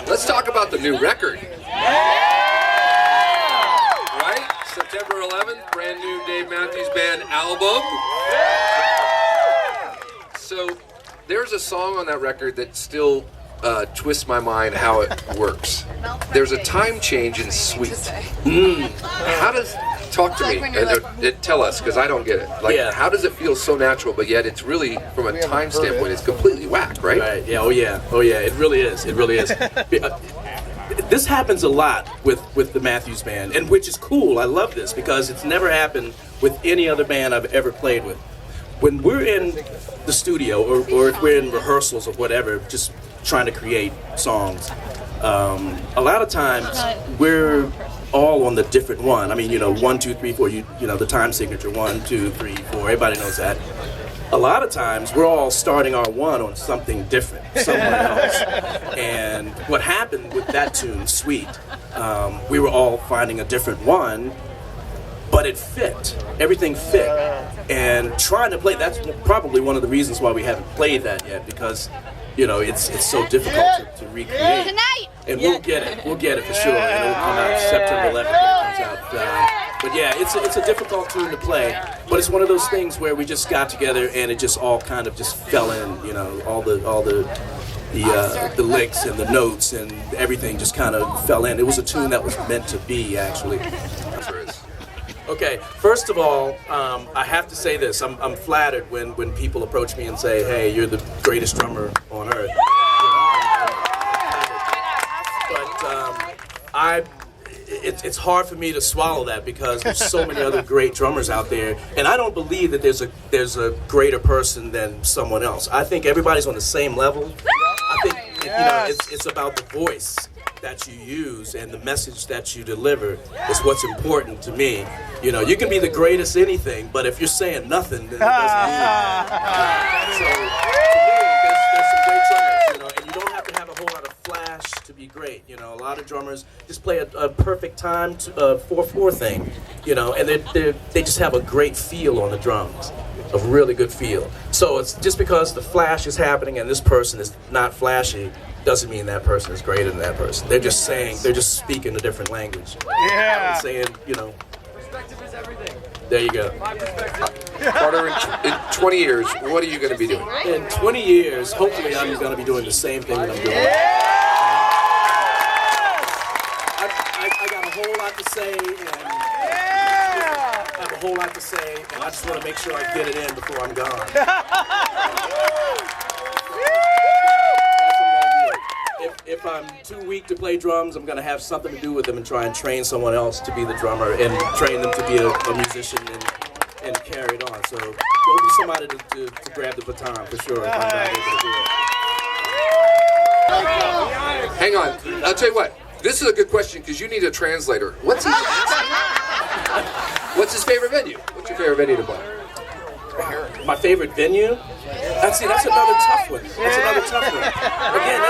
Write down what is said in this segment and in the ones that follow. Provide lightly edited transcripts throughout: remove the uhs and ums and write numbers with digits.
Let's talk about the new record. Right? September 11th, brand new Dave Matthews Band album. So there's a song on that record that still twists my mind how it works. There's a time change in Sweet. How does... Talk to me and tell us, because I don't get it. Like, how does it feel so natural, but yet it's really, from a time standpoint, it's completely whack, right? Right. Yeah. Oh yeah. It really is. It really is. This happens a lot with the Matthews Band, and which is cool. I love this because it's never happened with any other band I've ever played with. When we're in the studio or if we're in rehearsals or whatever, just trying to create songs, a lot of times we're all on the different one. I mean, 1, 2, 3, 4, the time signature, 1, 2, 3, 4, everybody knows that. A lot of times we're all starting our one on something different, somewhere else. And what happened with that tune, Sweet, we were all finding a different one, but it fit. Everything fit. And trying to play, that's probably one of the reasons why we haven't played that yet, because it's so difficult to recreate. And we'll get it for sure, and it'll come out September 11th when it comes out. But yeah, it's a difficult tune to play, but it's one of those things where we just got together and it just all kind of just fell in, all the licks and the notes and everything just kind of fell in. It was a tune that was meant to be, actually. Okay, first of all, I have to say this. I'm flattered when people approach me and say, hey, you're the greatest drummer on earth. But it's hard for me to swallow that because there's so many other great drummers out there, and I don't believe that there's a greater person than someone else. I think everybody's on the same level. I think it's about the voice that you use and the message that you deliver is what's important to me. You can be the greatest anything, but if you're saying nothing, then it doesn't mean anything. So, to me, there's some great drummers, and you don't have to have a whole lot of flash to be great. A lot of drummers just play a perfect time 4/4 thing, and they just have a great feel on the drums, a really good feel. So it's just because the flash is happening and this person is not flashy doesn't mean that person is greater than that person. They're just speaking a different language. Yeah. Saying, Perspective is everything. There you go. Carter, in 20 years, what are you going to be doing? In 20 years, hopefully I'm going to be doing the same thing that I'm doing. I got a whole lot to say, and I just want to make sure I get it in before I'm gone. If I'm too weak to play drums, I'm going to have something to do with them and try and train someone else to be the drummer and train them to be a musician and carry it on. So there'll be somebody to grab the baton for sure if I'm not able to do it. Hang on. I'll tell you what. This is a good question because you need a translator. What's his favorite venue? What's your favorite venue to play? My favorite venue? That's another tough one. Again, that's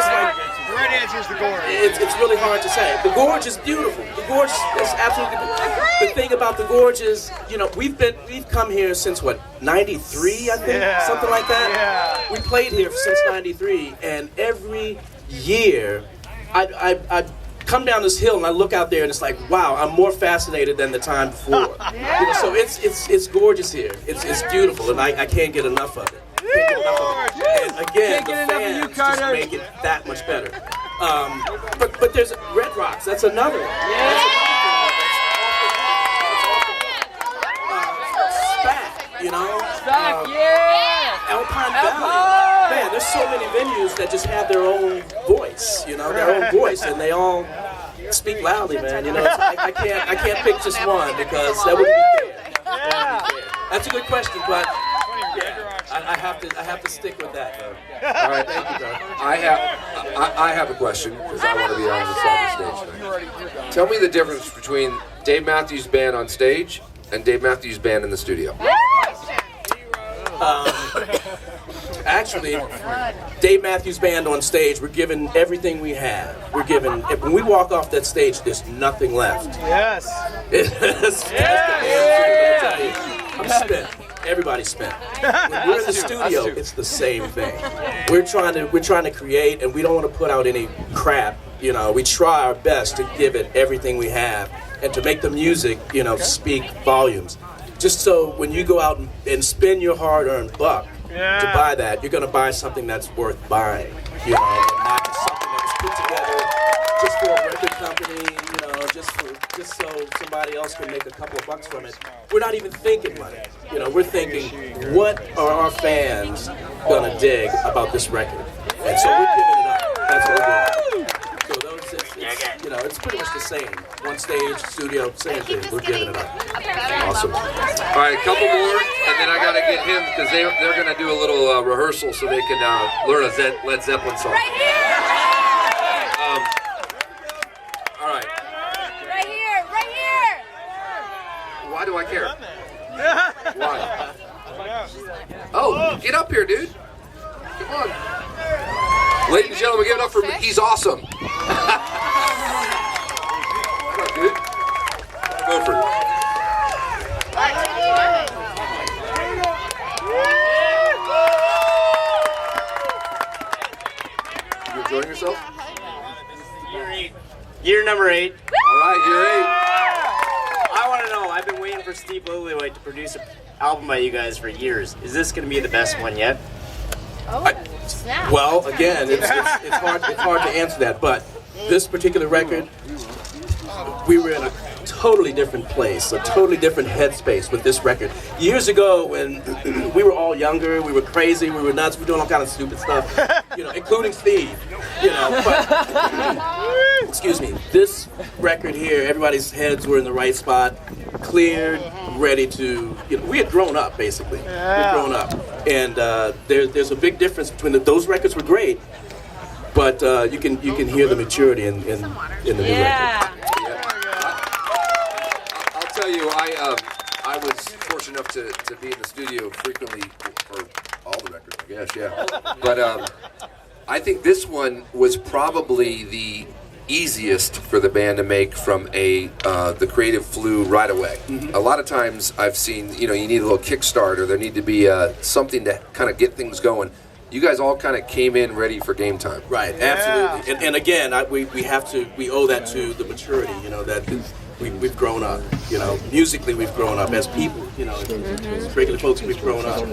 my... The right answer is the Gorge. It's really hard to say. The Gorge is beautiful. The Gorge is absolutely beautiful. The thing about the Gorge is, we've come here since what, 93, I think? Yeah. Something like that? Yeah. We played here since 93, and every year I come down this hill and I look out there and it's like, wow, I'm more fascinated than the time before. So it's gorgeous here. It's beautiful, and I can't get enough of it. And again, the fans just make it that much better. But there's Red Rocks. That's another one. Spac, yeah! Alpine Valley. Man, there's so many venues that just have their own voice, and they all speak loudly, man. I can't pick just one because that wouldn't be fair. That's a good question, but I have to stick with that, though. All right, thank you, bro. I have a question because I want to be on the stage tonight. Tell me the difference between Dave Matthews Band on stage and Dave Matthews Band in the studio. Actually, Dave Matthews Band on stage, we're given everything we have. When we walk off that stage, there's nothing left. Yes. That's the damn truth, I'll tell you. I'm spent. everybody spent. When we're in the studio, it's the same thing. We're trying to create, and we don't want to put out any crap. You know, we try our best to give it everything we have, and to make the music, you know, speak volumes. Just so when you go out and spend your hard-earned buck to buy that, you're going to buy something that's worth buying. You know, and not just something that's put together just for a record company. You know, just so somebody else can make a couple of bucks from it. We're not even thinking money. You know, we're thinking, what are our fans going to dig about this record? And so we're giving it up. That's what we're doing. So it's, you know, it's pretty much the same. One stage, studio, same thing. We're giving it up. Awesome. All right, a couple more, and then I got to get him because they're going to do a little rehearsal so they can learn a Led Zeppelin song. Right here! All right. Right here! Right here! Why do I care? Why? Oh, get up here, dude. Come on. Ladies and gentlemen, give it up for me. He's awesome. Come on, dude. Beauford. You enjoying yourself? Year number 8. All right, year 8. I want to know, I've been waiting for Steve Lillywhite to produce an album by you guys for years. Is this going to be the best one yet? Well, again, it's hard to answer that, but this particular record, we were in a totally different place, a totally different headspace with this record. Years ago, when we were all younger, we were crazy, we were nuts, we were doing all kind of stupid stuff, you know, including Steve, you know, but, excuse me, this record here, everybody's heads were in the right spot, cleared, ready to, you know, we had grown up, basically. We had grown up. And there's a big difference between those records were great, but you can hear the maturity in the new record. I'll tell you, I was fortunate enough to be in the studio frequently for all the records, I guess, yeah. But I think this one was probably the easiest for the band to make from the creative flew right away. Mm-hmm. A lot of times I've seen, you know, you need a little kickstart or there need to be something to kind of get things going. You guys all kind of came in ready for game time. Right, absolutely. And again, we owe that to the maturity, you know, that we've grown up, you know, musically we've grown up as people, you know, as regular folks we've grown up,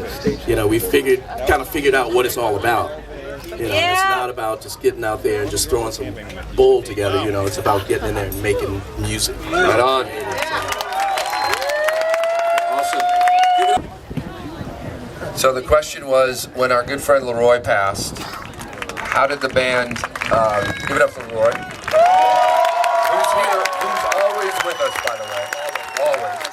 you know, we kind of figured out what it's all about. You know, it's not about just getting out there and just throwing some bull together, you know, it's about getting in there and making music. Right on. Awesome. Give it up. So the question was, when our good friend Leroy passed, how did the band, give it up for Leroy, who's here, who's always with us, by the way, always.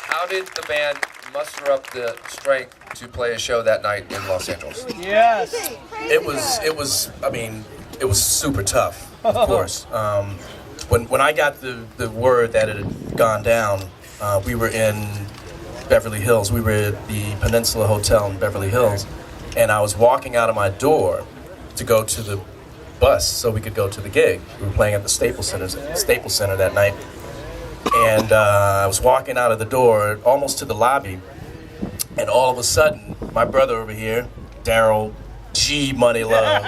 How did the band muster up the strength to play a show that night in Los Angeles? Yes. It was super tough, of course. When I got the word that it had gone down, we were in Beverly Hills. We were at the Peninsula Hotel in Beverly Hills, and I was walking out of my door to go to the bus so we could go to the gig. We were playing at the Staples Center that night. And I was walking out of the door, almost to the lobby, and all of a sudden, my brother over here, Daryl G. Money Love,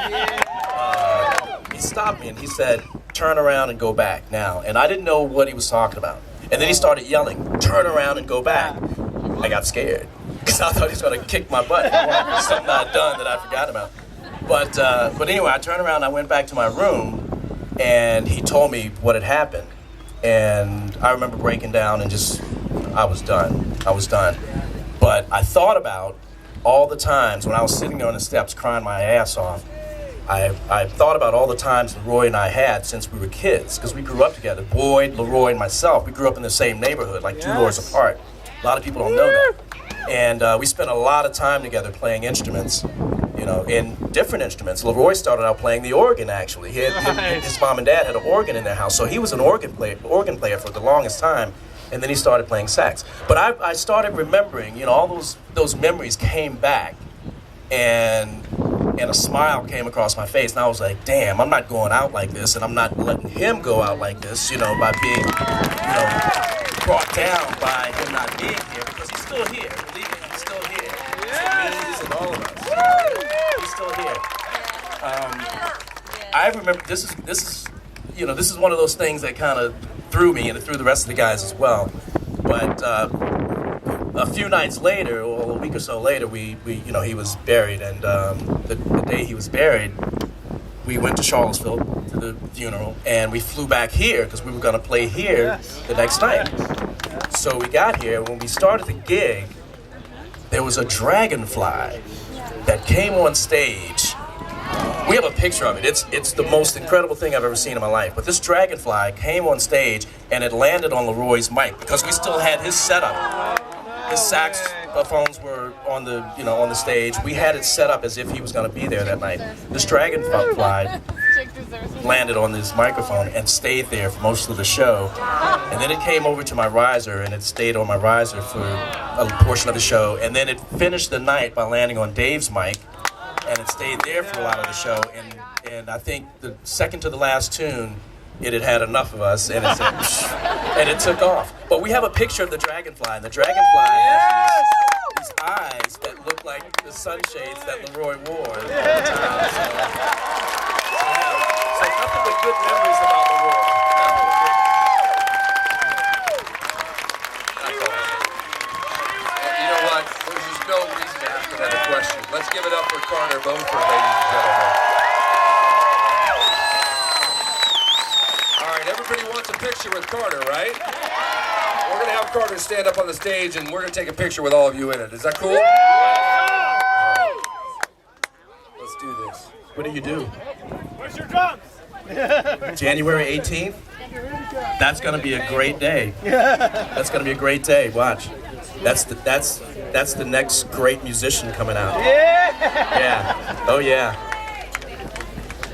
he stopped me and he said, "Turn around and go back now." And I didn't know what he was talking about. And then he started yelling, "Turn around and go back." I got scared because I thought he was going to kick my butt. Something I'd done that I forgot about. But anyway, I turned around, I went back to my room, and he told me what had happened. And I remember breaking down and I was done. But I thought about all the times when I was sitting there on the steps crying my ass off. I thought about all the times Leroy and I had since we were kids, because we grew up together. Boyd, Leroy, and myself, we grew up in the same neighborhood, like 2 doors apart. A lot of people don't know that. And we spent a lot of time together playing instruments, you know, in different instruments. Leroy started out playing the organ, actually. His mom and dad had an organ in their house, so he was an organ player for the longest time, and then he started playing sax. But I started remembering, you know, all those memories came back, and a smile came across my face, and I was like, damn, I'm not going out like this, and I'm not letting him go out like this, you know, by being, you know, brought down by him not being here, because still here. Believe me, he's still here. Means and all of us. He's still here. I remember this is one of those things that kind of threw me and it threw the rest of the guys as well. But a few nights later, or a week or so later, we he was buried, and the day he was buried, we went to Charlottesville to the funeral, and we flew back here because we were going to play here the next night. So we got here. When we started the gig, there was a dragonfly that came on stage. We have a picture of it. It's the most incredible thing I've ever seen in my life. But this dragonfly came on stage, and it landed on Leroy's mic because we still had his setup. His saxophones were on the stage. We had it set up as if he was going to be there that night. This dragonfly landed on this microphone and stayed there for most of the show. And then it came over to my riser, and it stayed on my riser for a portion of the show. And then it finished the night by landing on Dave's mic, and it stayed there for a lot of the show. And I think the second to the last tune, it had had enough of us, and it said, and it took off. But we have a picture of the dragonfly, and the dragonfly has these eyes that look like the sunshades that Leroy wore at the time. So nothing but good memories about Leroy. That's awesome. You know what? There's just no reason to ask another question. Let's give it up for Carter Beauford, ladies and gentlemen. Everybody wants a picture with Carter, right? We're going to have Carter stand up on the stage, and we're going to take a picture with all of you in it. Is that cool? Let's do this. What do you do? Where's your drums? January 18th? That's going to be a great day. That's going to be a great day. Watch. That's the next great musician coming out. Yeah. Oh, yeah.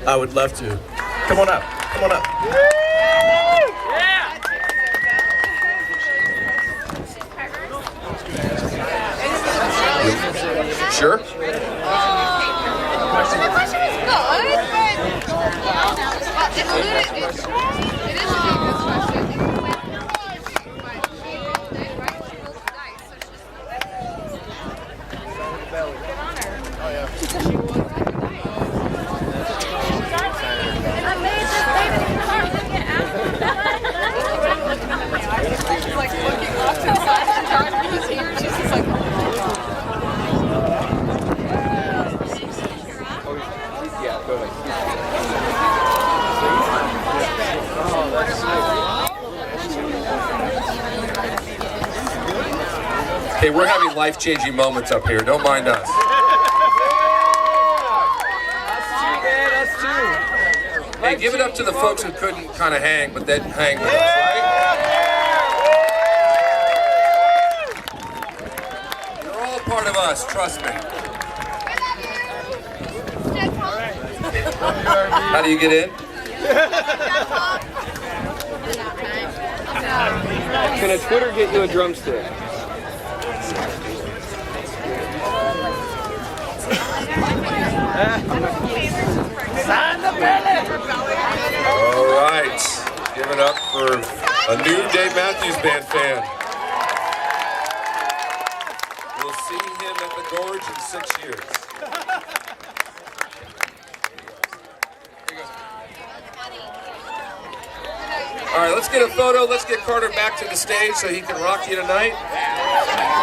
I would love to. Come on up. Come on up. Sure? The question is good, but it is a good question. She's like looking off to the side and John is here. She's just like, Hey, we're having life-changing moments up here. Don't mind us. Hey, give it up to the folks who couldn't kind of hang, but then hang with us, right? You're all part of us, trust me. How do you get in? Can a Twitter get you a drumstick? All right. Give it up for a new Dave Matthews Band fan. We'll see him at the Gorge in 6 years. All right, let's get a photo. Let's get Carter back to the stage so he can rock you tonight.